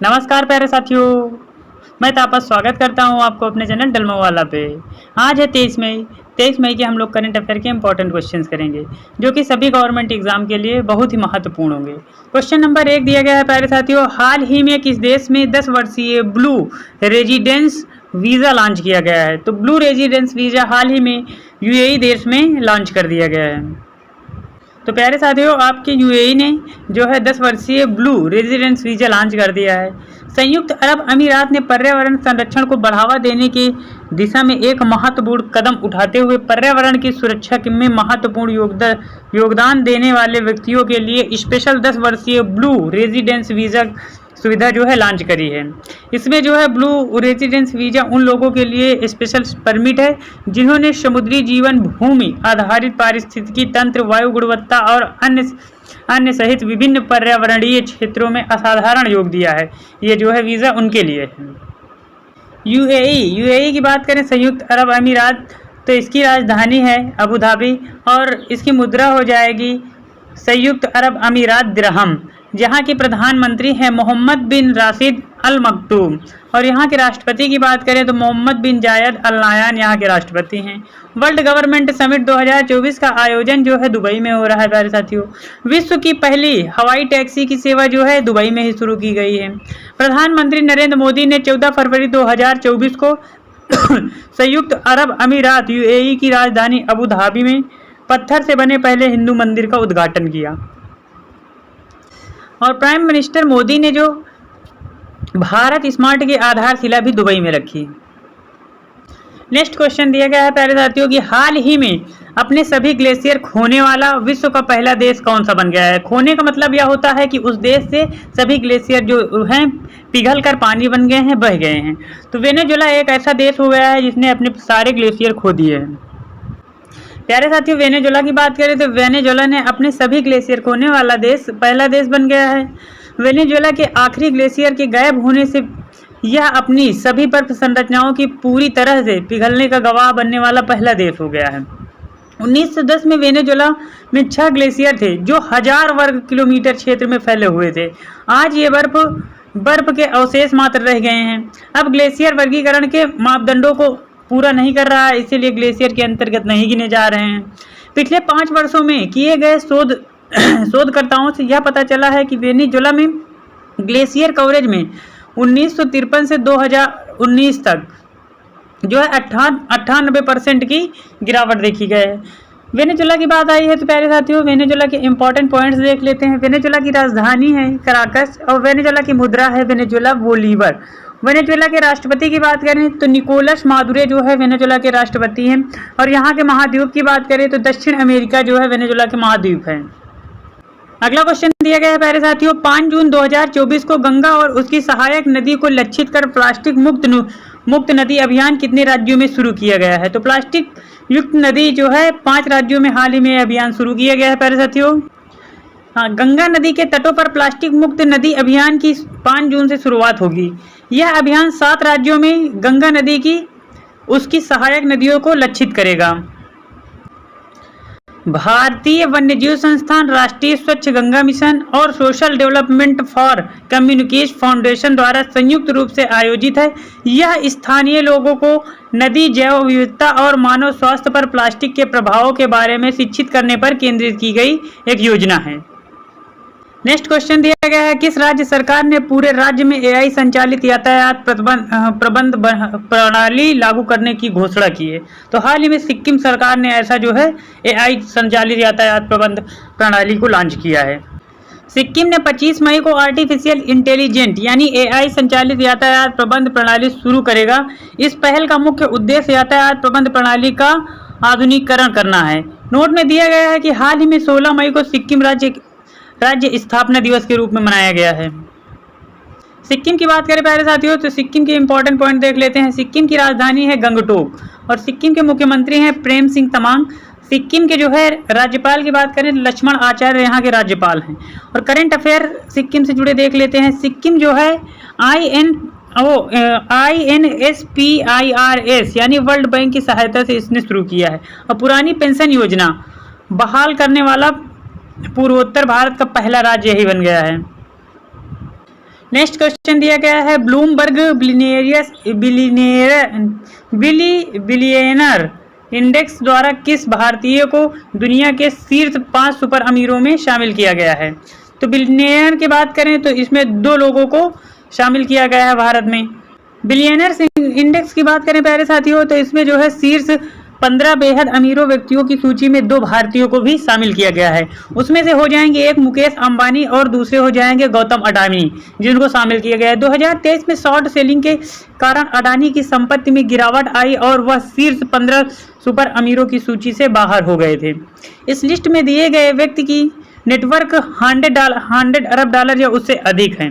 नमस्कार प्यारे साथियों, मैं तापस स्वागत करता हूं आपको अपने चैनल डलमा वाला पे। आज है 23 मई के हम लोग करंट अफेयर के इंपॉर्टेंट क्वेश्चंस करेंगे जो कि सभी गवर्नमेंट एग्जाम के लिए बहुत ही महत्वपूर्ण होंगे। क्वेश्चन नंबर 1 दिया गया है प्यारे साथियों, हाल ही में किस देश में 10 वर्षीय ब्लू रेजिडेंस वीज़ा लॉन्च किया गया है? तो ब्लू रेजिडेंस वीज़ा हाल ही में यूएई देश में लॉन्च कर दिया गया है। तो प्यारे साथियों, आपके यूएई ने जो है 10 वर्षीय ब्लू रेजिडेंस वीज़ा लॉन्च कर दिया है। संयुक्त अरब अमीरात ने पर्यावरण संरक्षण को बढ़ावा देने की दिशा में एक महत्वपूर्ण कदम उठाते हुए पर्यावरण की सुरक्षा में महत्वपूर्ण योगदान देने वाले व्यक्तियों के लिए स्पेशल 10 वर्षीय ब्लू रेजिडेंस वीज़ा सुविधा जो है लॉन्च करी है। इसमें जो है ब्लू रेजिडेंस वीज़ा उन लोगों के लिए स्पेशल परमिट है जिन्होंने समुद्री जीवन, भूमि आधारित पारिस्थितिकी तंत्र, वायु गुणवत्ता और अन्य सहित विभिन्न पर्यावरणीय क्षेत्रों में असाधारण योग दिया है। ये जो है वीज़ा उनके लिए है। यूएई की बात करें, संयुक्त अरब अमीरात, तो इसकी राजधानी है अबू धाबी और इसकी मुद्रा हो जाएगी संयुक्त अरब अमीरात दिरहम। जहाँ के प्रधानमंत्री हैं मोहम्मद बिन राशिद अल मक्तूम और यहाँ के राष्ट्रपति की बात करें तो मोहम्मद बिन जायद अल नायान यहाँ के राष्ट्रपति हैं। वर्ल्ड गवर्नमेंट समिट 2024 का आयोजन जो है दुबई में हो रहा है प्यारे साथियों। विश्व की पहली हवाई टैक्सी की सेवा जो है दुबई में ही शुरू की गई है। प्रधानमंत्री नरेंद्र मोदी ने 14 फरवरी 2024 को संयुक्त अरब अमीरात यूएई की राजधानी अबू धाबी में पत्थर से बने पहले हिंदू मंदिर का उद्घाटन किया। और प्राइम मिनिस्टर मोदी ने जो भारत स्मार्ट की आधारशिला भी दुबई में रखी। नेक्स्ट क्वेश्चन दिया गया है प्यारे साथियों कि हाल ही में अपने सभी ग्लेशियर खोने वाला विश्व का पहला देश कौन सा बन गया है? खोने का मतलब यह होता है कि उस देश से सभी ग्लेशियर जो हैं पिघल कर पानी बन गए हैं, बह गए हैं। तो वेनेजुएला एक ऐसा देश हो गया है जिसने अपने सारे ग्लेशियर खो दिए हैं। प्यारे साथियों, वेनेजुएला की बात करें तो वेनेजुएला ने अपने सभी ग्लेशियर खोने वाला देश पहला देश बन गया है। वेनेजुएला के आखिरी ग्लेशियर के गायब होने से यह अपनी सभी बर्फ संरचनाओं की पूरी तरह से पिघलने का गवाह बनने वाला पहला देश हो गया है। 1910 में वेनेजुएला में 6 ग्लेशियर थे जो 1000 वर्ग किलोमीटर क्षेत्र में फैले हुए थे। आज ये बर्फ के अवशेष मात्र रह गए हैं। अब ग्लेशियर वर्गीकरण के मापदंडों को पूरा नहीं कर रहा है, इसीलिए ग्लेशियर के अंतर्गत नहीं गिने जा रहे हैं। पिछले 5 वर्षों में किए गए शोधकर्ताओं से यह पता चला है कि वेनेजुएला में ग्लेशियर कवरेज में 1953 से 2019 तक जो है 98% की गिरावट देखी गई है। वेनेजुएला की बात आई है तो प्यारे साथियों, वेनेजुएला के इंपॉर्टेंट पॉइंट्स देख लेते हैं। वेनेजुएला की राजधानी है कराकस और वेनेजुएला की मुद्रा है वेनेजुएला बोलीवर। वेनेजुएला के राष्ट्रपति की बात करें तो निकोलस मादुरो जो है वेनेजुएला के राष्ट्रपति हैं। और यहाँ के महाद्वीप की बात करें तो दक्षिण अमेरिका जो है वेनेजुएला के महाद्वीप है। अगला क्वेश्चन दिया गया है प्यारे साथियों, 5 जून 2024 को गंगा और उसकी सहायक नदी को लक्षित कर प्लास्टिक मुक्त नदी अभियान कितने राज्यों में शुरू किया गया है? तो प्लास्टिक युक्त नदी जो है 5 राज्यों में हाल ही में अभियान शुरू किया गया है प्यारे साथियों। हाँ, गंगा नदी के तटों पर प्लास्टिक मुक्त नदी अभियान की 5 जून से शुरुआत होगी। यह अभियान 7 राज्यों में गंगा नदी की उसकी सहायक नदियों को लक्षित करेगा। भारतीय वन्यजीव संस्थान, राष्ट्रीय स्वच्छ गंगा मिशन और social development for communication foundation द्वारा संयुक्त रूप से आयोजित है। यह स्थानीय लोगों को नदी जैव विविधता और मानव स्वास्थ्य पर प्लास्टिक के प्रभावों के बारे में शिक्षित करने पर केंद्रित की गई एक योजना है। नेक्स्ट क्वेश्चन दिया गया है, किस राज्य सरकार ने पूरे राज्य में एआई संचालित यातायात प्रबंध प्रणाली लागू करने की घोषणा की है? तो हाल ही में सिक्किम सरकार ने ऐसा जो है एआई संचालित यातायात प्रबंध प्रणाली को लॉन्च किया है। सिक्किम ने 25 मई को आर्टिफिशियल इंटेलिजेंट यानी एआई संचालित यातायात प्रबंध प्रणाली शुरू करेगा। इस पहल का मुख्य उद्देश्य यातायात प्रबंध प्रणाली का आधुनिकीकरण करना है। नोट में दिया गया है कि हाल ही में 16 मई को सिक्किम राज्य स्थापना दिवस के रूप में मनाया गया है। सिक्किम की बात करें प्यारे साथियों तो सिक्किम के इंपॉर्टेंट पॉइंट देख लेते हैं। सिक्किम की राजधानी है गंगटोक और सिक्किम के मुख्यमंत्री हैं प्रेम सिंह तमांग। सिक्किम के जो है राज्यपाल की बात करें लक्ष्मण आचार्य यहाँ के राज्यपाल हैं। और करंट अफेयर सिक्किम से जुड़े देख लेते हैं। सिक्किम जो है INSPIRS यानी वर्ल्ड बैंक की सहायता से इसने शुरू किया है और पुरानी पेंशन योजना बहाल करने वाला पूर्वोत्तर भारत का पहला राज्य यही बन गया है। नेक्स्ट क्वेश्चन दिया गया है ब्लूमबर्ग बिलियनर इंडेक्स द्वारा किस भारतीय को दुनिया के शीर्ष 5 सुपर अमीरों में शामिल किया गया है। तो बिलियनर की बात करें तो इसमें 2 लोगों को शामिल किया गया है भारत में। बिलियनर्स इंडेक्स की बात करें प्यारे साथियों तो इसमें जो है शीर्ष 15 बेहद अमीरों व्यक्तियों की सूची में 2 भारतीयों को भी शामिल किया गया है। उसमें से हो जाएंगे एक मुकेश अंबानी और दूसरे हो जाएंगे गौतम अडानी, जिनको शामिल किया गया है। 2023 में शॉर्ट सेलिंग के कारण अडानी की संपत्ति में गिरावट आई और वह शीर्ष 15 सुपर अमीरों की सूची से बाहर हो गए थे। इस लिस्ट में दिए गए व्यक्ति की नेटवर्क 100 अरब डॉलर या उससे अधिक है।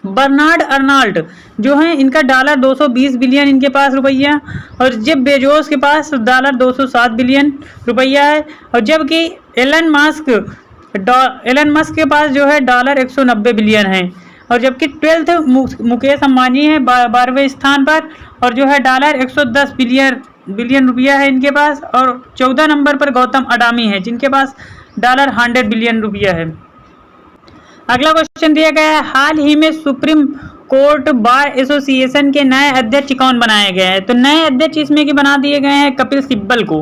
बर्नार्ड अर्नाल्ड जो है इनका $220 बिलियन इनके पास रुपया, और जेफ बेजोस के पास $207 बिलियन रुपया है, और जबकि एलन मस्क के पास जो है $190 बिलियन है, और जबकि 12th मुकेश अंबानी है 12वें स्थान पर और जो है $110 बिलियन रुपया है इनके पास, और 14 नंबर पर गौतम अडानी है जिनके पास $100 बिलियन रुपया है। अगला क्वेश्चन दिया गया है हाल ही में सुप्रीम कोर्ट बार एसोसिएशन के नए अध्यक्ष कौन बनाए गए हैं। तो नए अध्यक्ष इसमें के बना दिए गए हैं कपिल सिब्बल को।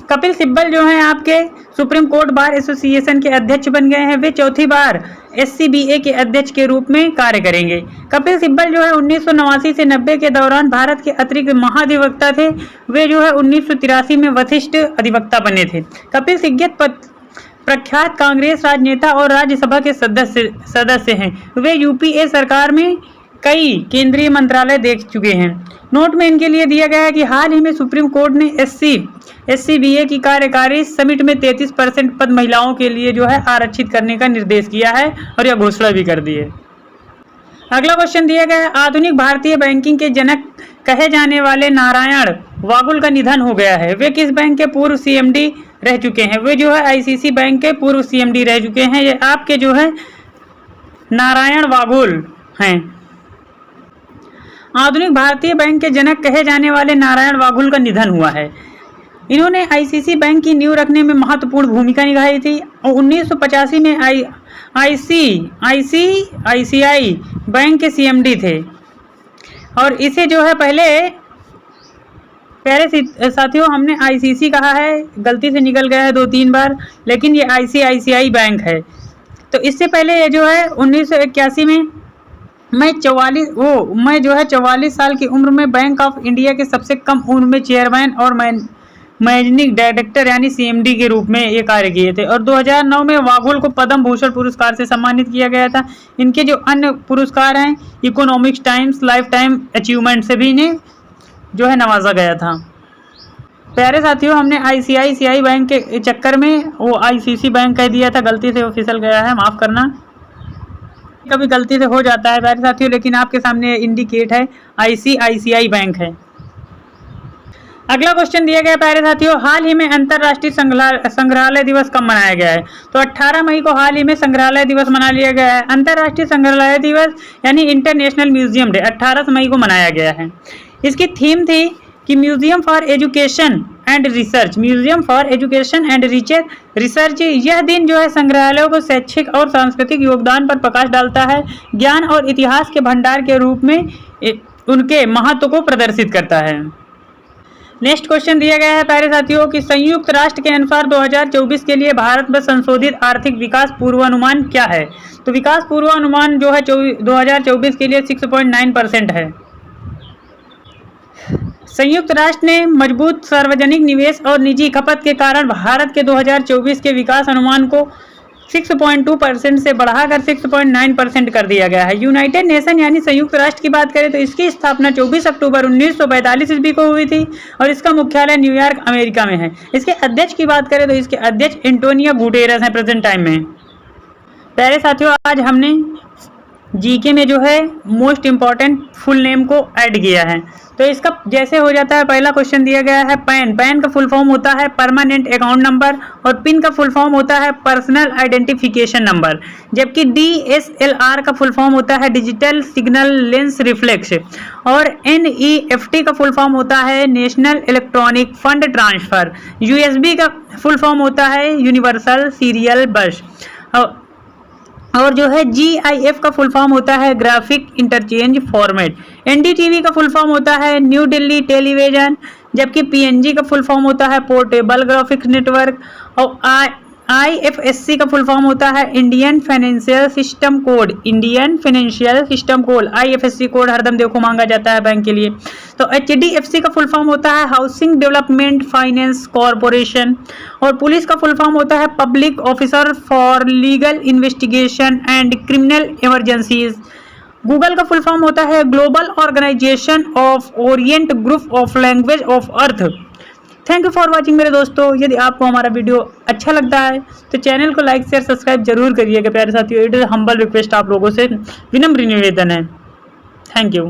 कपिल सिब्बल जो है आपके सुप्रीम कोर्ट बार एसोसिएशन के अध्यक्ष बन गए हैं। वे चौथी बार SCBA के अध्यक्ष के रूप में कार्य करेंगे। कपिल सिब्बल जो है 1989 से 90 के दौरान भारत के अतिरिक्त महाधिवक्ता थे। वे जो है 1983 में वरिष्ठ अधिवक्ता बने थे। कपिल सिब्बल प्रख्यात कांग्रेस राजनेता और राज्यसभा के सदस्य हैं। वे UPA सरकार में कई केंद्रीय मंत्रालय देख चुके हैं। नोट में इनके लिए दिया गया है कि हाल ही में सुप्रीम कोर्ट ने SCBA की कार्यकारी समिति में 33% पद महिलाओं के लिए जो है आरक्षित करने का निर्देश किया है और यह घोषणा भी कर दी है। अगला क्वेश्चन दिया गया है आधुनिक भारतीय बैंकिंग के जनक कहे जाने वाले नारायण वागुल का निधन हो गया है। वे किस बैंक के पूर्व CMD रह चुके हैं। वे जो है ICC बैंक के पूर्व CMD रह चुके हैं। ये आपके जो है नारायण वागुल हैं। आधुनिक भारतीय बैंक के जनक कहे जाने वाले नारायण वागुल का निधन हुआ है। इन्होंने ICC बैंक की नींव रखने में महत्वपूर्ण भूमिका निभाई थी और 1985 में ICICI बैंक के CMD थे, और इसे जो है पहले प्यारे साथियों हमने ICC कहा है, गलती से निकल गया है 2-3 बार, लेकिन ये ICICI बैंक है। तो इससे पहले ये जो है 1981 में मैं जो है 44 साल की उम्र में बैंक ऑफ इंडिया के सबसे कम उम्र में चेयरमैन और मैनेजिंग डायरेक्टर यानी CMD के रूप में ये कार्य किए थे, और 2009 में वागुल को पद्म भूषण पुरस्कार से सम्मानित किया गया था। इनके जो अन्य पुरस्कार हैं economics times life time achievement से भी इन्हें जो है नवाजा गया था। प्यारे साथियों हमने ICICI बैंक के चक्कर में वो ICC बैंक कह दिया था, गलती से वो फिसल गया है, माफ़ करना, कभी गलती से हो जाता है प्यारे साथियों, लेकिन आपके सामने इंडिकेट है ICICI बैंक है। अगला क्वेश्चन दिया गया प्यारे साथियों हाल ही में अंतर्राष्ट्रीय संग्रहालय दिवस कब मनाया गया है। तो 18 मई को हाल ही में संग्रहालय दिवस मना लिया गया है। अंतर्राष्ट्रीय संग्रहालय दिवस यानी इंटरनेशनल म्यूजियम डे 18 मई को मनाया गया है। इसकी थीम थी कि museum for education and research, museum for education and research. यह दिन जो है संग्रहालयों को शैक्षिक और सांस्कृतिक योगदान पर प्रकाश डालता है, ज्ञान और इतिहास के भंडार के रूप में उनके महत्व को प्रदर्शित करता है। नेक्स्ट क्वेश्चन दिया गया है प्यारे साथियों कि संयुक्त राष्ट्र के अनुसार 2024 के लिए भारत में संशोधित आर्थिक विकास पूर्वानुमान क्या है। तो विकास पूर्वानुमान जो है 2024 के लिए 6.9% है। संयुक्त राष्ट्र ने मजबूत सार्वजनिक निवेश और निजी खपत के कारण भारत के 2024 के विकास अनुमान को 6.2% से बढ़ाकर 6.9% कर दिया गया है। यूनाइटेड नेशन यानी संयुक्त राष्ट्र की बात करें तो इसकी स्थापना 24 अक्टूबर 1945 ईस्वी को हुई थी और इसका मुख्यालय न्यूयॉर्क अमेरिका में है। इसके अध्यक्ष की बात करें तो इसके अध्यक्ष एंटोनियो गुटेरेस हैं प्रेजेंट टाइम में। प्यारे साथियों आज हमने जीके में जो है मोस्ट इम्पॉर्टेंट फुल नेम को ऐड किया है। तो इसका जैसे हो जाता है, पहला क्वेश्चन दिया गया है पैन का फुल फॉर्म होता है परमानेंट अकाउंट नंबर, और पिन का फुल फॉर्म होता है पर्सनल आइडेंटिफिकेशन नंबर, जबकि DSLR का फुल फॉर्म होता है डिजिटल सिग्नल लेंस रिफ्लेक्स, और NEFT का फुल फॉर्म होता है national electronic fund transfer, USB का फुल फॉर्म होता है यूनिवर्सल सीरियल बस, और जो है GIF का फुल फॉर्म होता है ग्राफिक इंटरचेंज फॉर्मेट। NDTV का फुल फॉर्म होता है न्यू दिल्ली टेलीविजन, जबकि PNG का फुल फॉर्म होता है पोर्टेबल ग्राफिक्स नेटवर्क। और IFSC का फुल फॉर्म होता है Indian financial system code. Indian financial system code IFSC code हरदम देखो मांगा जाता है बैंक के लिए। तो HDFC का फुल फॉर्म होता है हाउसिंग डेवलपमेंट फाइनेंस कॉरपोरेशन। और पुलिस का फुल फॉर्म होता है public officer for legal investigation and criminal emergencies. Google का फुल फॉर्म होता है global organisation of orient group of language of earth. Thank you for watching मेरे दोस्तों। यदि आपको हमारा वीडियो अच्छा लगता है तो चैनल को लाइक शेयर सब्सक्राइब जरूर करिएगा प्यारे साथियों। इट इज हम्बल रिक्वेस्ट, आप लोगों से विनम्र निवेदन है। Thank you.